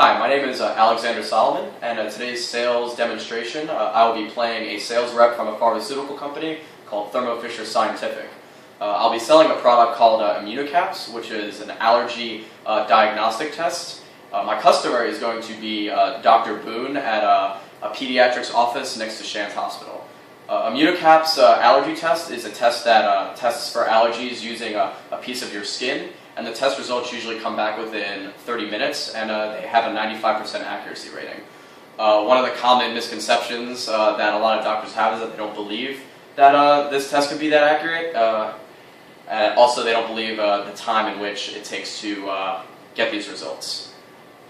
Hi, my name is Alexander Solomon, and in today's sales demonstration, I will be playing a sales rep from a pharmaceutical company called Thermo Fisher Scientific. I'll be selling a product called Immunocaps, which is an allergy diagnostic test. My customer is going to be Dr. Boone at a pediatrics office next to Shands Hospital. Immunocaps allergy test is a test that tests for allergies using a piece of your skin, and the test results usually come back within 30 minutes, and they have a 95% accuracy rating. One of the common misconceptions that a lot of doctors have is that they don't believe that this test could be that accurate, and also they don't believe the time in which it takes to get these results.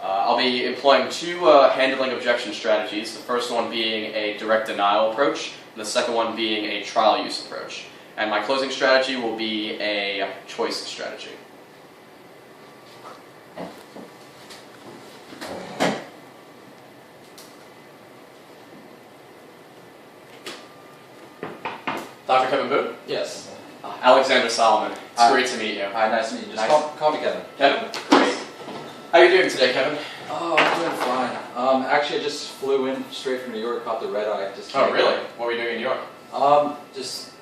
I'll be employing two handling objection strategies, the first one being a direct denial approach, and the second one being a trial use approach. And my closing strategy will be a choice strategy. Dr. Kevin Boone? Yes. Alexander Solomon. It's great to meet you. Hi, nice to meet you. Just Nice. call me Kevin. Kevin? Great. How are you doing today, Kevin? Oh, I'm doing fine. Actually, I just flew in straight from New York, caught the red eye. Oh, really? What were you doing in New York? Just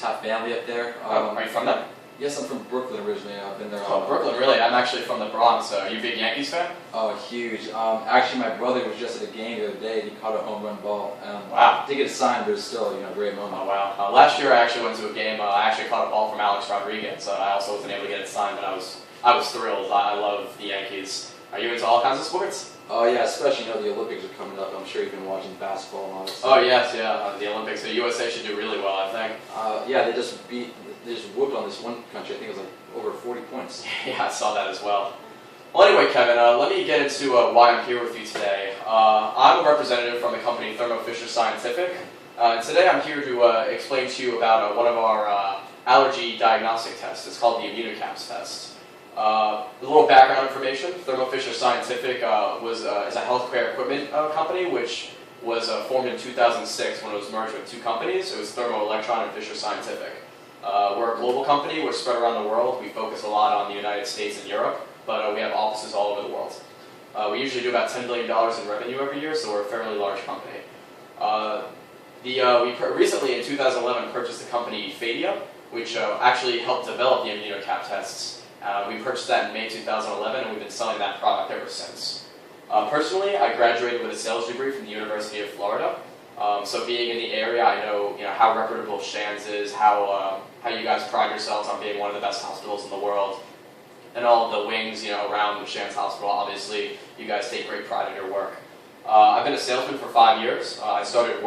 have family up there. Are you from there? Yes, I'm from Brooklyn originally. I've been there. Oh, Brooklyn, really? I'm actually from the Bronx. Are you a big Yankees fan? Oh, huge. Actually, my brother was just at a game the other day. He caught a home run ball. Wow. Didn't get a sign, but it's still a great moment. Oh, wow. Last year I actually went to a game. I actually caught a ball from Alex Rodriguez. I also wasn't able to get it signed, but I was thrilled. I love the Yankees. Are you into all kinds of sports? Oh yeah, especially the Olympics are coming up. I'm sure you've been watching basketball and all this. Oh yes, yeah. The Olympics. The USA should do really well, I think. Yeah, they just whooped on this one country. I think it was like over 40 points. Yeah, I saw that as well. Well, anyway, Kevin, let me get into why I'm here with you today. I'm a representative from the company Thermo Fisher Scientific. Today I'm here to explain to you about one of our allergy diagnostic tests. It's called the Immunocaps test. A little background information. Thermo Fisher Scientific is a healthcare equipment company which was formed in 2006 when it was merged with two companies. It was Thermo Electron and Fisher Scientific. We're a global company. We're spread around the world. We focus a lot on the United States and Europe, but we have offices all over the world. We usually do about $10 billion in revenue every year, so we're a fairly large company. We recently, in 2011, purchased the company Video, which actually helped develop the Immunocap tests. We purchased that in May 2011, and we've been selling that product ever since. Personally, I graduated with a sales degree from the University of Florida. So being in the area, I know how reputable Shands is, how you guys pride yourselves on being one of the best hospitals in the world, and all of the wings around the Shands Hospital. Obviously, you guys take great pride in your work. I've been a salesman for 5 years. I started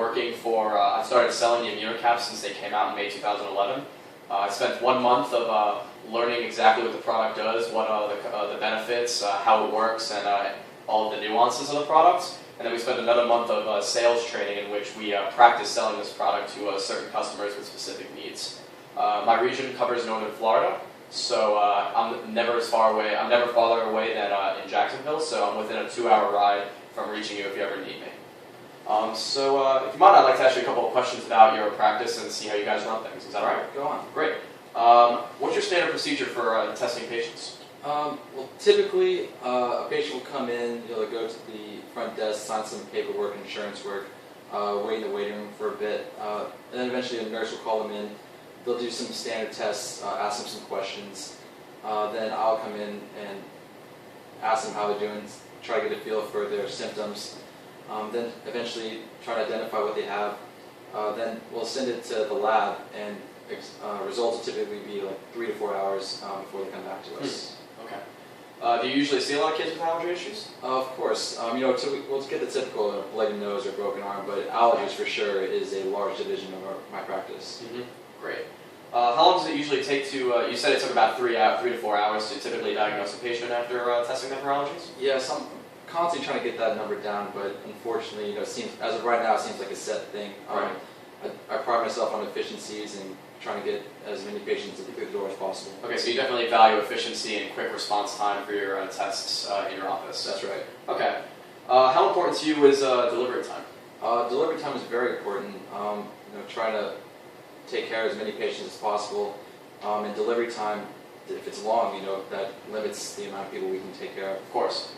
selling the Immunocaps since they came out in May 2011. I spent 1 month of learning exactly what the product does, what are the benefits, how it works, and all of the nuances of the product. And then we spent another month of sales training in which we practice selling this product to certain customers with specific needs. My region covers northern Florida, so I'm never farther away than in Jacksonville, so I'm within a 2-hour ride from reaching you if you ever need me. If you mind, I'd like to ask you a couple of questions about your practice and see how you guys run things. Is that all right? Go on. Great. What's your standard procedure for testing patients? Well, typically, a patient will come in, they'll go to the front desk, sign some paperwork, insurance work, wait in the waiting room for a bit, and then eventually a nurse will call them in. They'll do some standard tests, ask them some questions. Then I'll come in and ask them how they're doing, try to get a feel for their symptoms. Then eventually try to identify what they have. Then we'll send it to the lab, and results will typically be like 3 to 4 hours before they come back to us. Okay. Do you usually see a lot of kids with allergy issues? Of course. We'll get the typical bloody nose or broken arm, but allergies for sure is a large division of my practice. Mm-hmm. Great. How long does it usually take to, you said it took about 3 to 4 hours to typically diagnose a patient after testing them for allergies? Yes, I'm constantly trying to get that number down, but unfortunately, it seems, as of right now, it seems like a set thing. Right. I pride myself on efficiencies and trying to get as many patients through the door as possible. Okay, so you definitely value efficiency and quick response time for your tests in your office. That's right. Okay. How important to you is delivery time? Delivery time is very important. Trying to take care of as many patients as possible. And delivery time if it's long, that limits the amount of people we can take care of. Of course.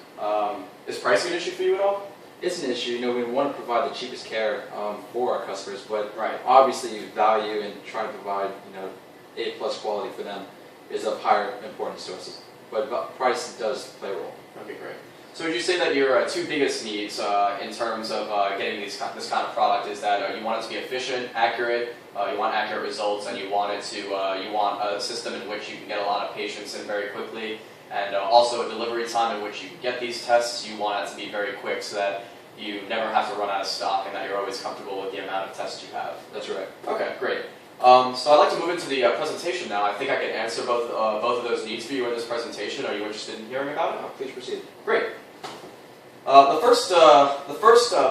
Is pricing an issue for you at all? It's an issue. We want to provide the cheapest care for our customers, but Right. obviously value and trying to provide A+ quality for them is of higher importance to us. But price does play a role. Okay, great. So would you say that your two biggest needs in terms of getting this kind of product is that you want it to be efficient, accurate, you want accurate results, and you want a system in which you can get a lot of patients in very quickly, and also a delivery time in which you can get these tests. You want it to be very quick so that you never have to run out of stock and that you're always comfortable with the amount of tests you have. That's right. Okay, great. So I'd like to move into the presentation now. I think I can answer both of those needs for you in this presentation. Are you interested in hearing about it? Please proceed. Great. The first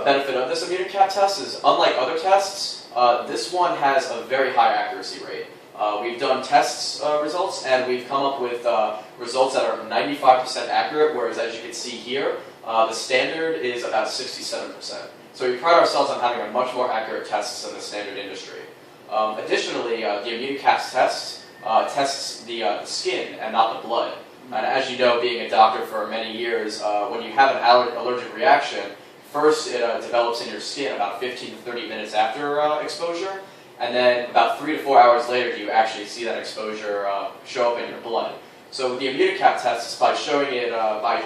benefit of this ImmuniCAP test is, unlike other tests, this one has a very high accuracy rate. We've done tests results, and we've come up with results that are 95% accurate, whereas as you can see here, the standard is about 67%. So we pride ourselves on having a much more accurate tests than the standard industry. Additionally, the ImmuniCAP test tests the skin and not the blood. And as you know, being a doctor for many years, when you have an allergic reaction, first it develops in your skin about 15 to 30 minutes after exposure, and then about 3 to 4 hours later do you actually see that exposure show up in your blood. So with the ImmuniCAP test, by showing it by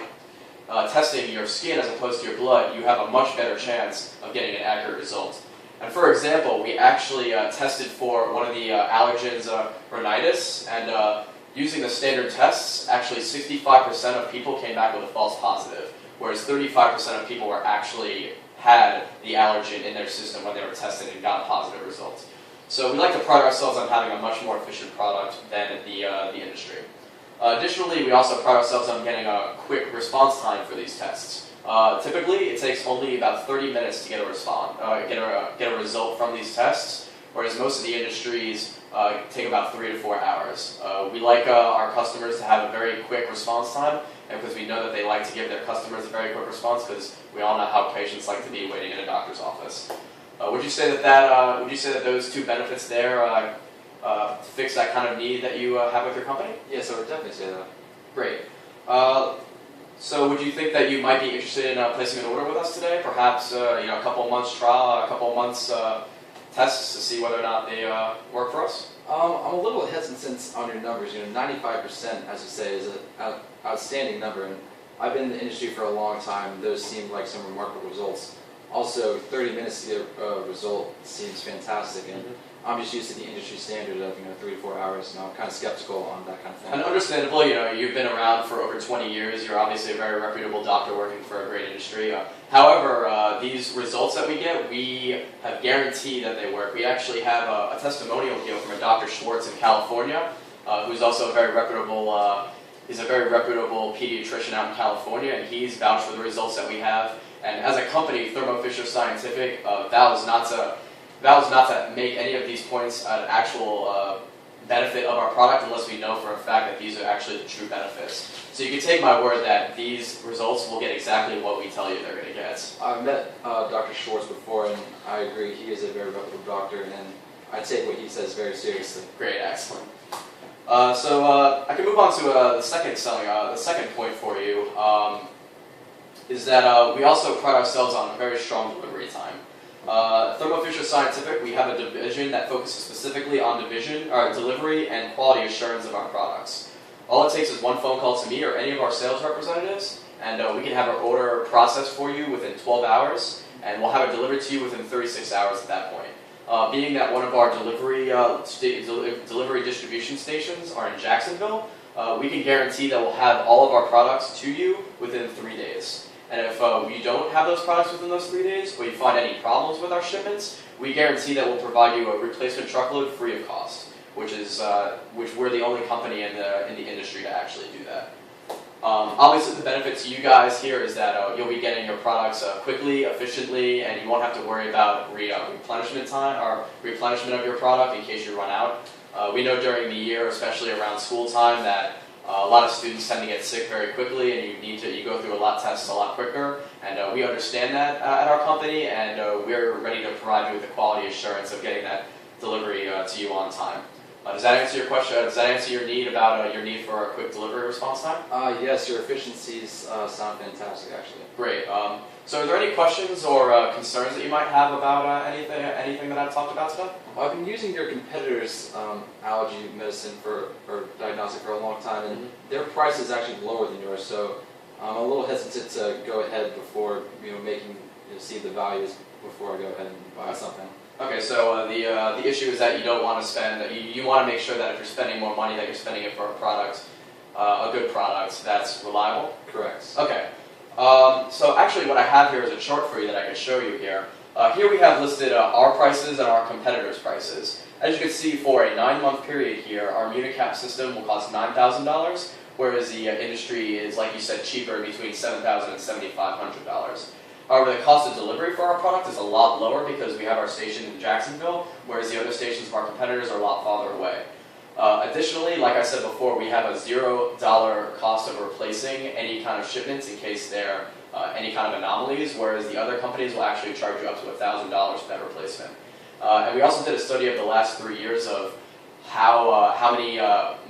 testing your skin as opposed to your blood, you have a much better chance of getting an accurate result. And for example, we actually tested for one of the allergens, rhinitis, and using the standard tests, actually 65% of people came back with a false positive, whereas 35% of people were actually had the allergen in their system when they were tested and got a positive result. So we like to pride ourselves on having a much more efficient product than the industry. Additionally, we also pride ourselves on getting a quick response time for these tests. Typically, it takes only about 30 minutes to get a result from these tests, whereas most of the industries take about 3 to 4 hours. We like our customers to have a very quick response time, and because we know that they like to give their customers a very quick response, because we all know how patients like to be waiting in a doctor's office. Would you say that those two benefits there fix that kind of need that you have with your company? Yes, I would definitely say that. Great. So would you think that you might be interested in placing an order with us today? Perhaps a couple of months trial, a couple of months tests to see whether or not they work for us? I'm a little hesitant on your numbers. 95%, as you say, is an outstanding number, and I've been in the industry for a long time. Those seem like some remarkable results. Also, 30 minutes to get a result seems fantastic, and I'm just used to the industry standard of 3 to 4 hours, and I'm kind of skeptical on that kind of thing. And understandable, you've been around for over 20 years. You're obviously a very reputable doctor working for a great industry. However, these results that we have guaranteed that they work. We actually have a testimonial here from a Dr. Schwartz in California, who's also a very reputable. He's a very reputable pediatrician out in California, and he's vouched for the results that we have. And as a company, Thermo Fisher Scientific vows not to make any of these points an actual benefit of our product unless we know for a fact that these are actually the true benefits. So you can take my word that these results will get exactly what we tell you they're going to get. I've met Dr. Schwartz before, and I agree he is a very reputable doctor, and I take what he says very seriously. Great, excellent. So I can move on to the second point for you. Is that we also pride ourselves on a very strong delivery time. Thermo Fisher Scientific, we have a division that focuses specifically on delivery and quality assurance of our products. All it takes is one phone call to me or any of our sales representatives, and we can have our order processed for you within 12 hours, and we'll have it delivered to you within 36 hours at that point. Being that one of our delivery distribution stations are in Jacksonville, we can guarantee that we'll have all of our products to you within 3 days. And if we don't have those products within those 3 days, or you find any problems with our shipments, we guarantee that we'll provide you a replacement truckload free of cost, which we're the only company in the industry to actually do that. Obviously, the benefit to you guys here is that you'll be getting your products quickly, efficiently, and you won't have to worry about replenishment time or replenishment of your product in case you run out. We know during the year, especially around school time, that a lot of students tend to get sick very quickly, and you go through a lot of tests a lot quicker. And we understand that at our company, and we're ready to provide you with the quality assurance of getting that delivery to you on time. Does that answer your question? Does that answer your need about your need for a quick delivery response time? Yes, your efficiencies sound fantastic, actually. Great. So are there any questions or concerns that you might have about anything that I've talked about today? I've been using your competitor's allergy medicine or diagnostic for a long time, and their price is actually lower than yours, so I'm a little hesitant to go ahead before see the values before I go ahead and buy something. Okay, so the issue is that you don't want to spend. You want to make sure that if you're spending more money, that you're spending it for a product, a good product that's reliable. Correct. Okay. So actually, what I have here is a chart for you that I can show you here. Here we have listed our prices and our competitors' prices. As you can see, for a 9-month period here, our Unicap system will cost $9,000, whereas the industry is, like you said, cheaper, between $7,000 and $7,500. However, the cost of delivery for our product is a lot lower because we have our station in Jacksonville, whereas the other stations of our competitors are a lot farther away. Additionally, like I said before, we have a $0 cost of replacing any kind of shipments in case there are any kind of anomalies, whereas the other companies will actually charge you up to $1,000 for that replacement. And we also did a study of the last 3 years of how many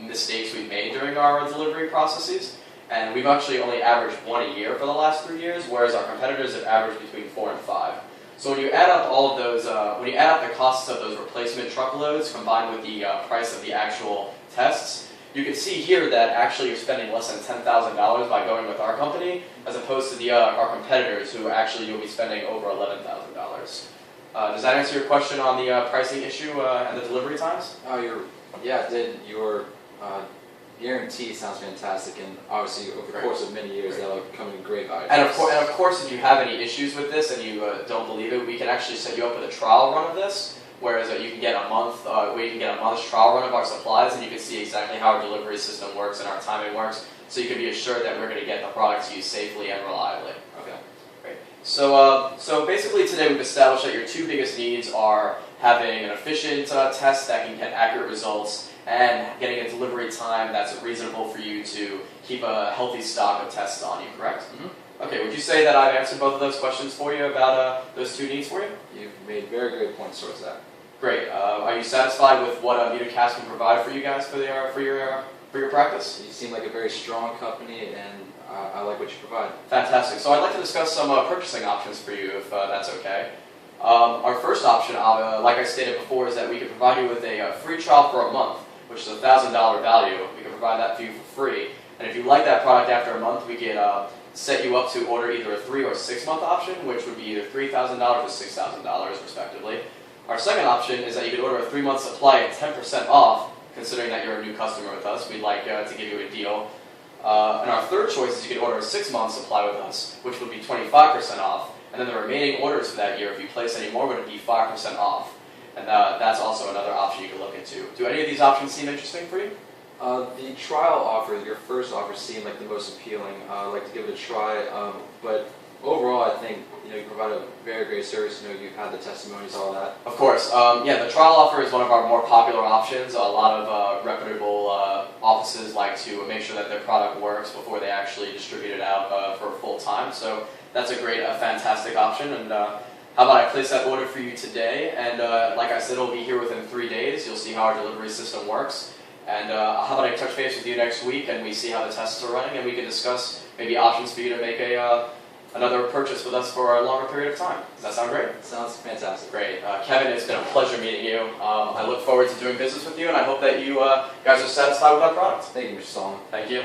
mistakes we've made during our delivery processes. And we've actually only averaged 1 a year for the last 3 years, whereas our competitors have averaged between 4 and 5. So when you add up all of those, when you add up the costs of those replacement truckloads combined with the price of the actual tests, you can see here that actually you're spending less than $10,000 by going with our company, as opposed to our competitors, who actually you'll be spending over $11,000. Does that answer your question on the pricing issue and the delivery times? Your guarantee sounds fantastic, and obviously over the course of many years that'll come in great value. And of course, if you have any issues with this and you don't believe it, we can actually set you up with a trial run of this, whereas you can get a month's trial run of our supplies, and you can see exactly how our delivery system works and our timing works, so you can be assured that we're going to get the product to you safely and reliably. Okay. Great. So basically today we've established that your two biggest needs are having an efficient test that can get accurate results, and getting a delivery time that's reasonable for you to keep a healthy stock of tests on you, correct? Mm-hmm. Okay, would you say that I've answered both of those questions for you about those two needs for you? You've made very great points towards that. Great. Are you satisfied with what Unicast can provide for you guys for your practice? You seem like a very strong company, and I like what you provide. Fantastic. So I'd like to discuss some purchasing options for you, if that's okay. Our first option, like I stated before, is that we can provide you with a free trial for a month, which is a $1,000 value. We can provide that for you for free. And if you like that product after a month, we can set you up to order either a 3 or 6 month option, which would be either $3,000 or $6,000 respectively. Our second option is that you can order a 3-month supply at 10% off, considering that you're a new customer with us. We'd like to give you a deal. And our third choice is you can order a 6-month supply with us, which would be 25% off. And then the remaining orders for that year, if you place any more, would be 5% off. And that's also another option you can look into. Do any of these options seem interesting for you? The trial offer, your first offer, seemed like the most appealing. I'd like to give it a try, but overall, I think you provide a very great service. You've had the testimonies, all that. Of course, the trial offer is one of our more popular options. A lot of reputable offices like to make sure that their product works before they actually distribute it out for full time. So that's a fantastic option. And how about I place that order for you today? And like I said, it'll be here within 3 days. You'll see how our delivery system works. And how about I touch base with you next week and we see how the tests are running, and we can discuss maybe options for you to make another purchase with us for a longer period of time. Does that sound great? Sounds fantastic. Great. Kevin, it's been a pleasure meeting you. I look forward to doing business with you, and I hope that you guys are satisfied with our product. Thank you, Mr. Solomon. Thank you.